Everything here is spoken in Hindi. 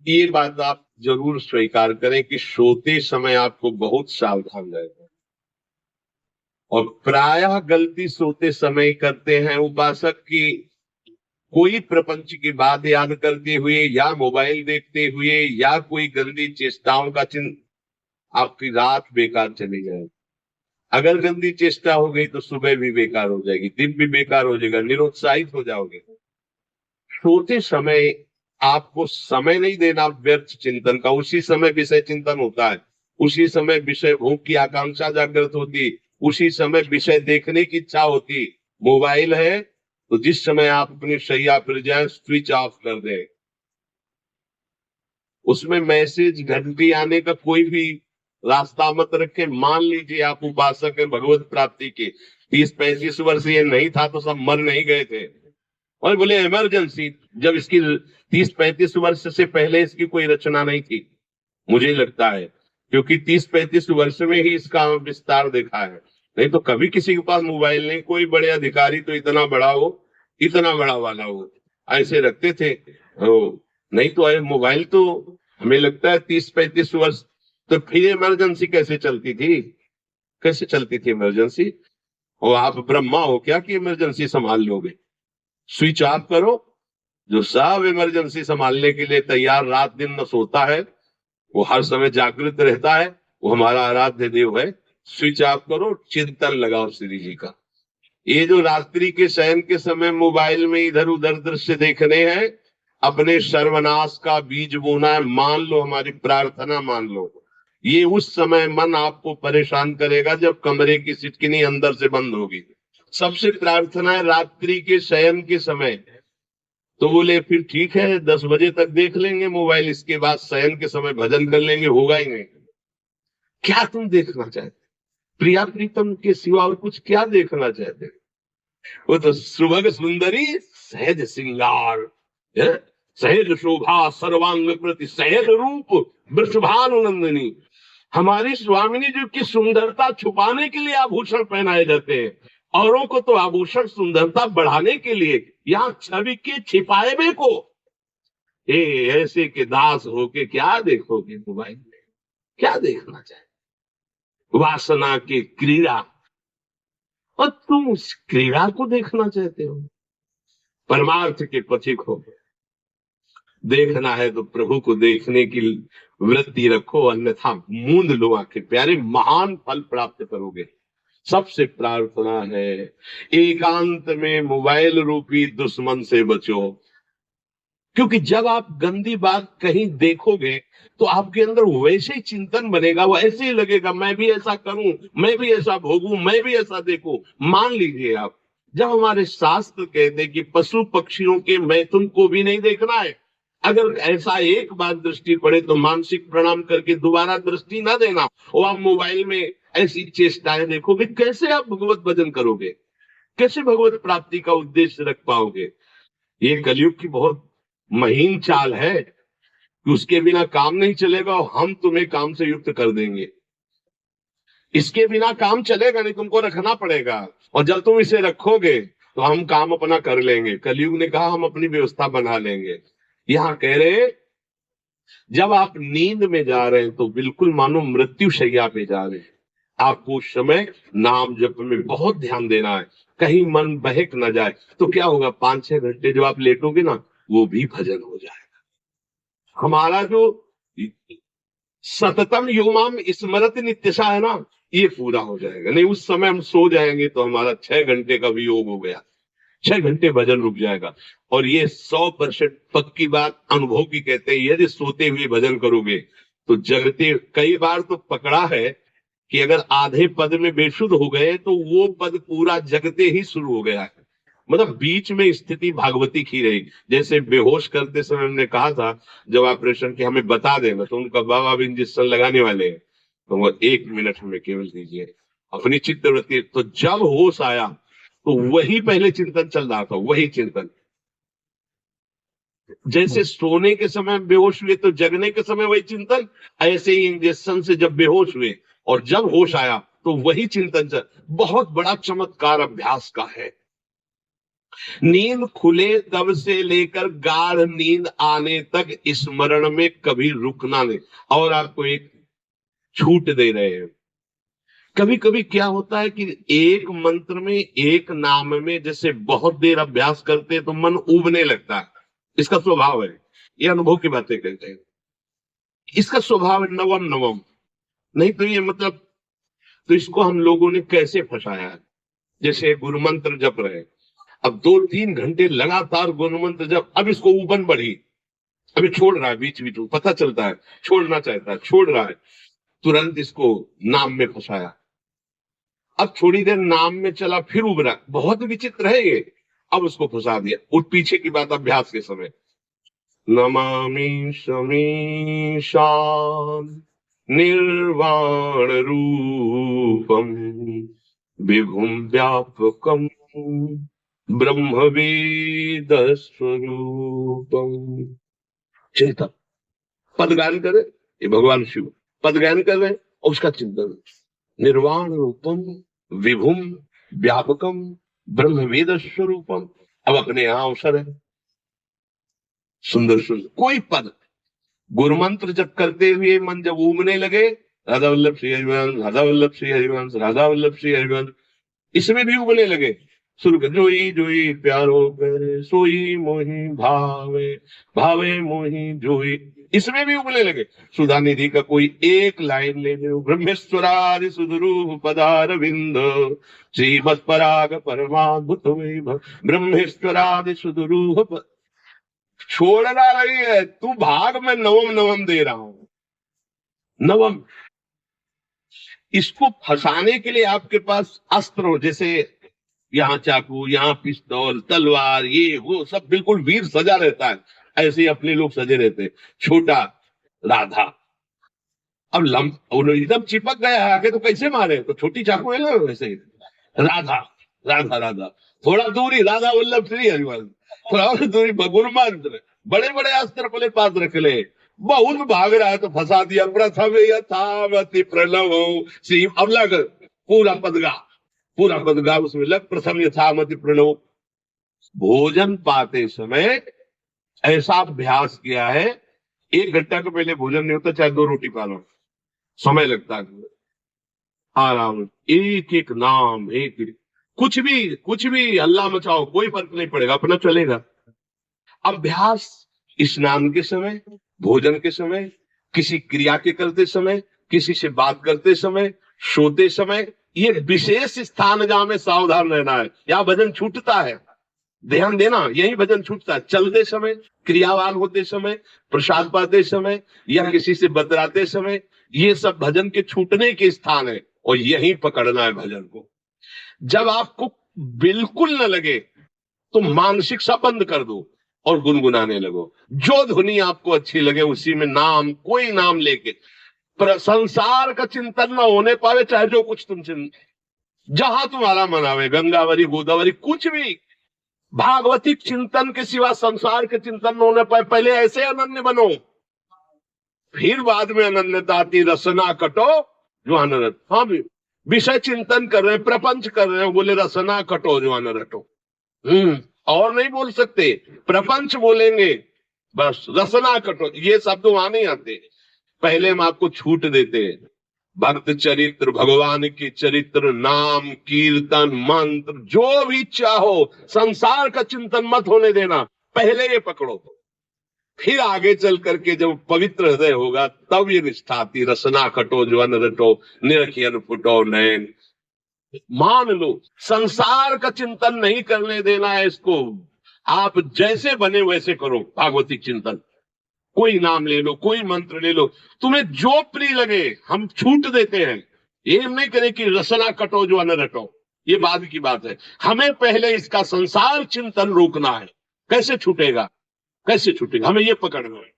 ये बात आप जरूर स्वीकार करें कि सोते समय आपको बहुत सावधान रहना है। और प्रायः गलती सोते समय करते हैं उपासक की, कोई प्रपंच की बात याद करते हुए या मोबाइल देखते हुए या कोई गंदी चेष्टाओं का चिन्ह, आपकी रात बेकार चली जाएगी। अगर गंदी चेष्टा हो गई तो सुबह भी बेकार हो जाएगी, दिन भी बेकार हो जाएगा, निरुत्साहित हो जाओगे। सोते समय आपको समय नहीं देना व्यर्थ चिंतन का। उसी समय विषय चिंतन होता है, उसी समय विषय भोग की आकांक्षा जागृत होती, उसी समय विषय देखने की इच्छा होती। मोबाइल है तो जिस समय आप अपनी शैया पर जाए स्विच ऑफ कर दें। उसमें मैसेज घंटी आने का कोई भी रास्ता मत रखे। मान लीजिए आप उपासक हैं भगवत प्राप्ति के, 30-35 वर्ष ये नहीं था तो सब मर नहीं गए थे। और बोले इमरजेंसी, जब इसकी 30-35 वर्ष से पहले इसकी कोई रचना नहीं थी, मुझे लगता है, क्योंकि 30-35 वर्ष में ही इसका विस्तार देखा है। नहीं तो कभी किसी के पास मोबाइल नहीं। कोई बड़े अधिकारी तो इतना बड़ा हो, इतना बड़ा वाला हो, ऐसे रखते थे। नहीं तो मोबाइल तो हमें लगता है 30-35 वर्ष। तो फिर इमरजेंसी कैसे चलती थी? कैसे चलती थी इमरजेंसी? और आप ब्रह्मा हो क्या कि इमरजेंसी संभाल लोगे? स्विच ऑफ करो। जो सब इमरजेंसी संभालने के लिए तैयार रात दिन न सोता है, वो हर समय जागृत रहता है, वो हमारा आराध्य देव है। स्विच ऑफ करो, चिंतन लगाओ श्री जी का। ये जो रात्रि के शयन के समय मोबाइल में इधर उधर दृश्य देखने हैं, अपने सर्वनाश का बीज बोना है। मान लो, हमारी प्रार्थना मान लो, ये उस समय मन आपको परेशान करेगा जब कमरे की सिटकिनी अंदर से बंद होगी। सबसे प्रार्थना है रात्रि के शयन के समय। तो बोले फिर ठीक है 10 बजे तक देख लेंगे मोबाइल, इसके बाद शयन के समय भजन कर लेंगे। होगा ही नहीं। क्या तुम देखना चाहते? प्रिया प्रीतम के सिवा और कुछ क्या देखना चाहते? वो तो सुभग सुंदरी सहज श्रृंगार, है? सहज शोभा सर्वांग प्रति सहज रूप वृषभानुनंदिनी। हमारी स्वामिनी जी की सुंदरता छुपाने के लिए आभूषण पहनाए जाते हैं। औरों को तो आभूषण सुंदरता बढ़ाने के लिए, यहाँ छवि के छिपाए को ऐसे के दास होके क्या देखोगे मोबाइल में? क्या देखना चाहे? वासना की क्रीड़ा, और तुम उस क्रीड़ा को देखना चाहते हो? परमार्थ के पथिक हो। देखना है तो प्रभु को देखने की वृत्ति रखो, अन्यथा मूंद लो आंखें। प्यारे, महान फल प्राप्त करोगे। सबसे प्रार्थना है एकांत में मोबाइल रूपी दुश्मन से बचो। क्योंकि जब आप गंदी बात कहीं देखोगे तो आपके अंदर वैसे ही चिंतन बनेगा, वैसे ही लगेगा मैं भी ऐसा करूं, मैं भी ऐसा भोगूं, मैं भी ऐसा देखूं। मान लीजिए आप, जब हमारे शास्त्र कहते हैं कि पशु पक्षियों के मैथुन को भी नहीं देखना है, अगर ऐसा एक बार दृष्टि पड़े तो मानसिक प्रणाम करके दोबारा दृष्टि ना देना। और आप मोबाइल में ऐसी चेष्टाएं देखोगे, कैसे आप भगवत भजन करोगे? कैसे भगवत प्राप्ति का उद्देश्य रख पाओगे? ये कलयुग की बहुत महीन चाल है कि उसके बिना काम नहीं चलेगा और हम तुम्हें काम से युक्त कर देंगे। इसके बिना काम चलेगा नहीं, तुमको रखना पड़ेगा। और जब तुम इसे रखोगे तो हम काम अपना कर लेंगे। कलयुग ने कहा हम अपनी व्यवस्था बना लेंगे। यहाँ कह रहे, जब आप नींद में जा रहे हैं तो बिल्कुल मानो मृत्यु शैया पे जा रहे हैं। आपको उस समय नाम जप में बहुत ध्यान देना है, कहीं मन बहक ना जाए। तो क्या होगा, 5-6 घंटे जो आप लेटोगे ना, वो भी भजन हो जाएगा। हमारा जो सततम योमाम स्मरति नित्यशा है ना, ये पूरा हो जाएगा। नहीं उस समय हम सो जाएंगे तो हमारा 6 घंटे का वियोग हो गया, 6 घंटे भजन रुक जाएगा। और ये 100% पक्की बात अनुभव की कहते हैं, यदि सोते हुए भजन करोगे तो जगते। कई बार तो पकड़ा है कि अगर आधे पद में बेशुद्ध हो गए तो वो पद पूरा जगते ही शुरू हो गया है। मतलब बीच में स्थिति भागवती की रही। जैसे बेहोश करते समय हमने कहा था जब ऑपरेशन की हमें बता देना, तो उनका बाबा अब इंजेक्शन लगाने वाले हैं, तो वो 1 मिनट हमें केवल दीजिए अपनी चित्तवृत्ति। तो जब होश आया तो वही पहले चिंतन चल रहा था, वही चिंतन। जैसे सोने के समय बेहोश हुए तो जगने के समय वही चिंतन, ऐसे ही इंजेक्शन से जब बेहोश हुए और जब होश आया तो वही चिंतन चल। बहुत बड़ा चमत्कार अभ्यास का है। नींद खुले तब से लेकर गाढ़ नींद आने तक स्मरण में कभी रुकना नहीं। और आपको एक छूट दे रहे हैं। कभी कभी क्या होता है कि एक मंत्र में, एक नाम में जैसे बहुत देर अभ्यास करते हैं तो मन उबने लगता है। इसका स्वभाव है, ये अनुभव की बातें कहते हैं। इसका स्वभाव है नवम नवम। नहीं तो ये मतलब, तो इसको हम लोगों ने कैसे फंसाया है। जैसे गुरु मंत्र जप रहे, अब 2-3 घंटे लगातार गुरु मंत्र जप, अब इसको उबन बढ़ी, अभी छोड़ रहा है बीच बीच में, पता चलता है छोड़ना चाहता है, छोड़ रहा है, तुरंत इसको नाम में फंसाया। अब थोड़ी देर नाम में चला, फिर उभरा, बहुत विचित्र है ये। अब उसको फंसा दिया। उस पीछे की बात अभ्यास के समय, नमामि समीशान निर्वाण रूपम विभुम व्यापकम ब्रह्मवेद स्वरूपम। चिंतन, पदगान करे, ये भगवान शिव पदगान कर रहे हैं और उसका चिंतन। निर्वाण रूपम विभुम व्यापकम ब्रह्मवेद स्वरूपम। अब अपने यहां अवसर है, सुंदर सुंदर कोई पद गुरु मंत्र जब करते हुए मन जब उमने लगे, राधा वल्लभ श्री हरिवंश, राधा वल्लभ श्री हरिवंश, राधा वल्लभ श्री हरिवंश, इसमें भी उबने लगे शुरू कर। जोई जोई प्यारो करे सोई मोही भावे, भावे मोही जोई, इसमें भी उबने लगे। सुधा निधि का कोई एक लाइन ले लो, ब्रह्मेश्वरादि सुधरूप पदारविंद श्रीमत् पराग परमाद्भुत वैभव, ब्रह्मेश्वरादि सुधरूप। छोड़ना नहीं है, तू भाग में नवम नवम दे रहा हूं, नवम। इसको फंसाने के लिए आपके पास अस्त्र हो, जैसे यहाँ चाकू, यहाँ पिस्तौल, तलवार, ये वो सब बिल्कुल वीर सजा रहता है, ऐसे ही अपने लोग सजे रहते हैं। छोटा राधा, अब एकदम चिपक गया है आगे, तो कैसे मारे, तो छोटी चाकू है ना, वैसे ही राधा राधा राधा, थोड़ा दूरी राधा वल्लभ श्री हरिवंश, थोड़ा और दूरी गुरु मंत्र, बड़े बड़े अस्त्र अपने पास रख ले। बहुत भाग रहा है तो फंसा दिया। प्रथम यथावति प्रणव श्री, अब लग पूरा पदगा, पूरा पदगा उसमें लग, प्रथम यथावति प्रणव। भोजन पाते समय ऐसा अभ्यास किया है, 1 घंटा के पहले भोजन नहीं होता, चाहे 2 रोटी पा लो, समय लगता है आराम। एक एक नाम, एक कुछ भी अल्लाह मचाओ, कोई फर्क नहीं पड़ेगा, अपना चलेगा। अभ्यास स्नान के समय, भोजन के समय, किसी क्रिया के करते समय, किसी से बात करते समय, सोते समय, ये विशेष स्थान जहां में सावधान रहना है। यहाँ भजन छूटता है, ध्यान देना, यही भजन छूटता है। चलते समय, क्रियावान होते समय, प्रसाद पाते समय या किसी से बतराते समय, ये सब भजन के छूटने के स्थान है और यही पकड़ना है भजन को। जब आपको बिल्कुल न लगे तो मानसिक सा बंद कर दो और गुनगुनाने लगो। जो धुनी आपको अच्छी लगे उसी में नाम, कोई नाम लेके, संसार का चिंतन न होने पावे, चाहे जो कुछ तुम जहां तुम्हारा मन आवे, गंगावरी गोदावरी कुछ भी, भागवतिक चिंतन के सिवा संसार के चिंतन न होने पाए। पहले ऐसे अनन्य बनो, फिर बाद में अनन्यता आती। रसना कटो जो अनरट। हाँ भी विषय चिंतन कर रहे हैं, प्रपंच कर रहे हैं, बोले रसना कटो जो अनरटो। और नहीं बोल सकते, प्रपंच बोलेंगे बस, रसना कटो, ये शब्द वहां नहीं आते। पहले हम आपको छूट देते हैं, भक्त चरित्र, भगवान के चरित्र, नाम, कीर्तन, मंत्र, जो भी चाहो, संसार का चिंतन मत होने देना, पहले ये पकड़ो। फिर आगे चल करके जब पवित्र हृदय होगा तब ये निष्ठा आती। रसना कटो जो अनरटो, निरखियन फुटो नैन। मान लो, संसार का चिंतन नहीं करने देना है इसको। आप जैसे बने वैसे करो भागवतिक चिंतन। कोई नाम ले लो, कोई मंत्र ले लो, तुम्हें जो प्रिय लगे, हम छूट देते हैं। ये नहीं करें कि रसना कटो जो अनरटो, ये बाद की बात है। हमें पहले इसका संसार चिंतन रोकना है। कैसे छूटेगा, कैसे छूटेगा, हमें ये पकड़ना है।